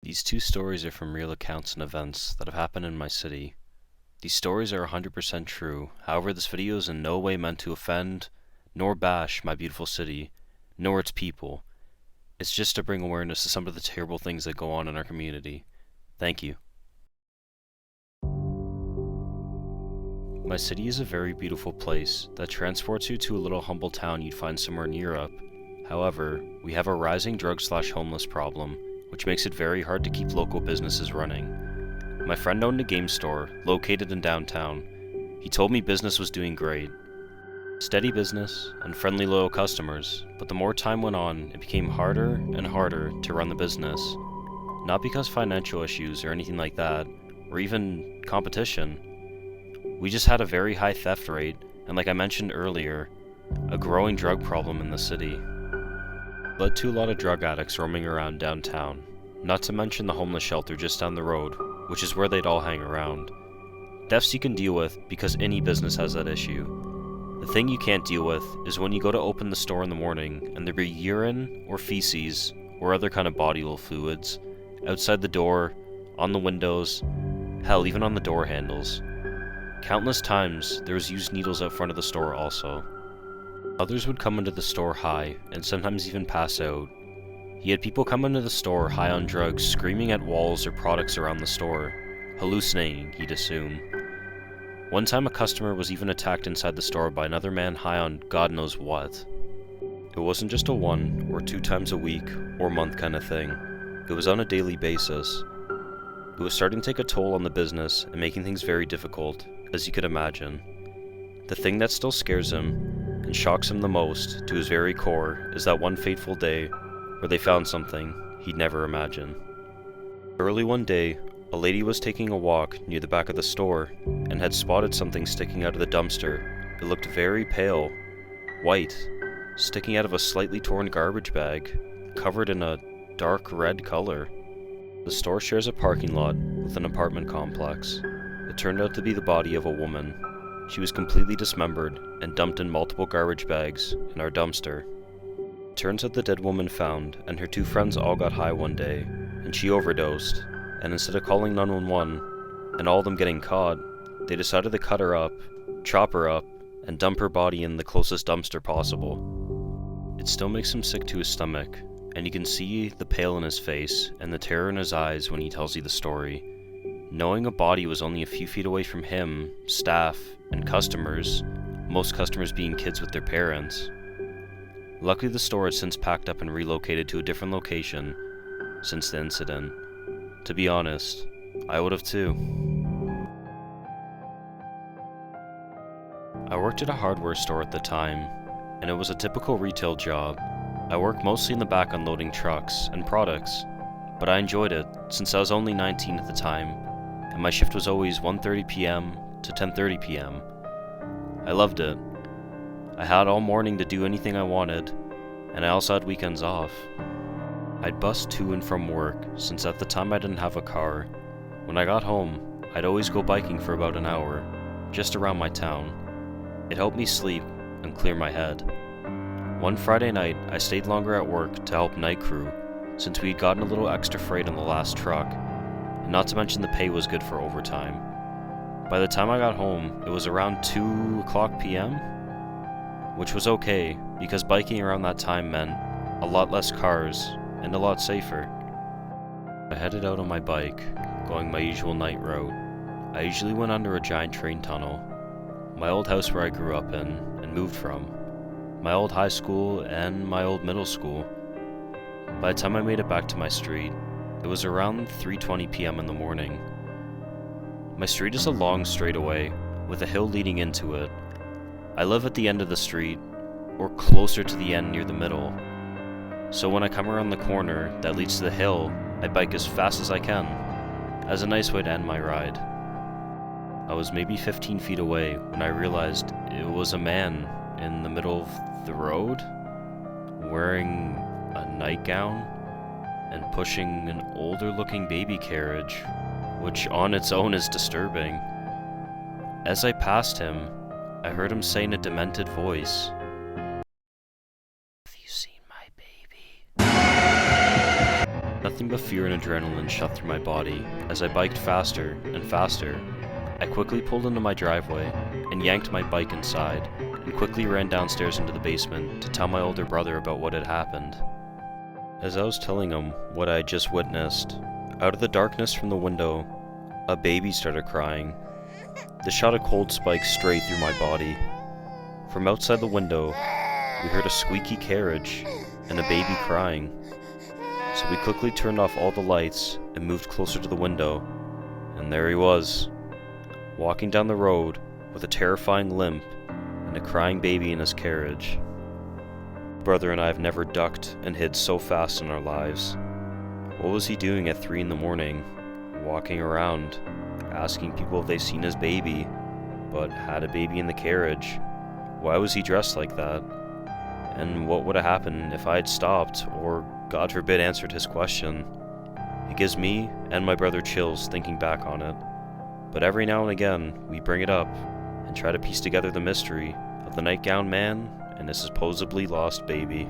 These two stories are from real accounts and events that have happened in my city. These stories are 100% true, however this video is in no way meant to offend, nor bash my beautiful city, nor its people. It's just to bring awareness to some of the terrible things that go on in our community. Thank you. My city is a very beautiful place that transports you to a little humble town you'd find somewhere in Europe. However, we have a rising drug/homeless problem, which makes it very hard to keep local businesses running. My friend owned a game store located in downtown. He told me business was doing great. Steady business and friendly loyal customers, but the more time went on, it became harder and harder to run the business. Not because financial issues or anything like that, or even competition. We just had a very high theft rate, and like I mentioned earlier, a growing drug problem in the city. It led to a lot of drug addicts roaming around downtown, not to mention the homeless shelter just down the road, which is where they'd all hang around. Thefts you can deal with because any business has that issue. The thing you can't deal with is when you go to open the store in the morning and there be urine or feces or other kind of bodily fluids outside the door, on the windows, hell, even on the door handles. Countless times there was used needles out front of the store also. Others would come into the store high and sometimes even pass out. He had people come into the store high on drugs, screaming at walls or products around the store, hallucinating, he'd assume. One time a customer was even attacked inside the store by another man high on God knows what. It wasn't just a 1 or 2 times a week or month kind of thing. It was on a daily basis. It was starting to take a toll on the business and making things very difficult, as you could imagine. The thing that still scares him and shocks him the most to his very core is that one fateful day where they found something he'd never imagined. Early one day, a lady was taking a walk near the back of the store and had spotted something sticking out of the dumpster. It looked very pale, white, sticking out of a slightly torn garbage bag, covered in a dark red color. The store shares a parking lot with an apartment complex. It turned out to be the body of a woman. She was completely dismembered and dumped in multiple garbage bags in our dumpster. It turns out the dead woman found and her 2 friends all got high one day, and she overdosed, and instead of calling 911 and all of them getting caught, they decided to cut her up, chop her up, and dump her body in the closest dumpster possible. It still makes him sick to his stomach, and you can see the pale in his face and the terror in his eyes when he tells you the story. Knowing a body was only a few feet away from him, staff, and customers, most customers being kids with their parents. Luckily the store had since packed up and relocated to a different location since the incident. To be honest, I would have too. I worked at a hardware store at the time, and it was a typical retail job. I worked mostly in the back unloading trucks and products, but I enjoyed it since I was only 19 at the time, and my shift was always 1:30 p.m. to 10:30 p.m. I loved it. I had all morning to do anything I wanted, and I also had weekends off. I'd bus to and from work since at the time I didn't have a car. When I got home, I'd always go biking for about an hour, just around my town. It helped me sleep and clear my head. One Friday night, I stayed longer at work to help night crew, since we'd gotten a little extra freight on the last truck, and not to mention the pay was good for overtime. By the time I got home, it was around 2 o'clock p.m., which was okay, because biking around that time meant a lot less cars and a lot safer. I headed out on my bike, going my usual night route. I usually went under a giant train tunnel, my old house where I grew up in and moved from, my old high school, and my old middle school. By the time I made it back to my street, it was around 3:20 p.m. in the morning. My street is a long straightaway, with a hill leading into it. I live at the end of the street, or closer to the end near the middle. So when I come around the corner that leads to the hill, I bike as fast as I can, as a nice way to end my ride. I was maybe 15 feet away when I realized it was a man in the middle of the road, wearing a nightgown and pushing an older looking baby carriage, which on its own is disturbing. As I passed him, I heard him say in a demented voice, "Have you seen my baby?" nothing but fear and adrenaline shot through my body as I biked faster and faster. I quickly pulled into my driveway and yanked my bike inside and quickly ran downstairs into the basement to tell my older brother about what had happened. As I was telling him what I had just witnessed, out of the darkness from the window, a baby started crying. This shot a cold spike straight through my body. From outside the window, we heard a squeaky carriage and a baby crying. So we quickly turned off all the lights and moved closer to the window, and there he was, walking down the road with a terrifying limp and a crying baby in his carriage. Brother and I have never ducked and hid so fast in our lives. What was he doing at 3 in the morning, walking around, asking people if they've seen his baby, but had a baby in the carriage? Why was he dressed like that? And what would have happened if I had stopped, or, God forbid, answered his question? It gives me and my brother chills thinking back on it. But every now and again, we bring it up and try to piece together the mystery of the nightgown man and his supposedly lost baby.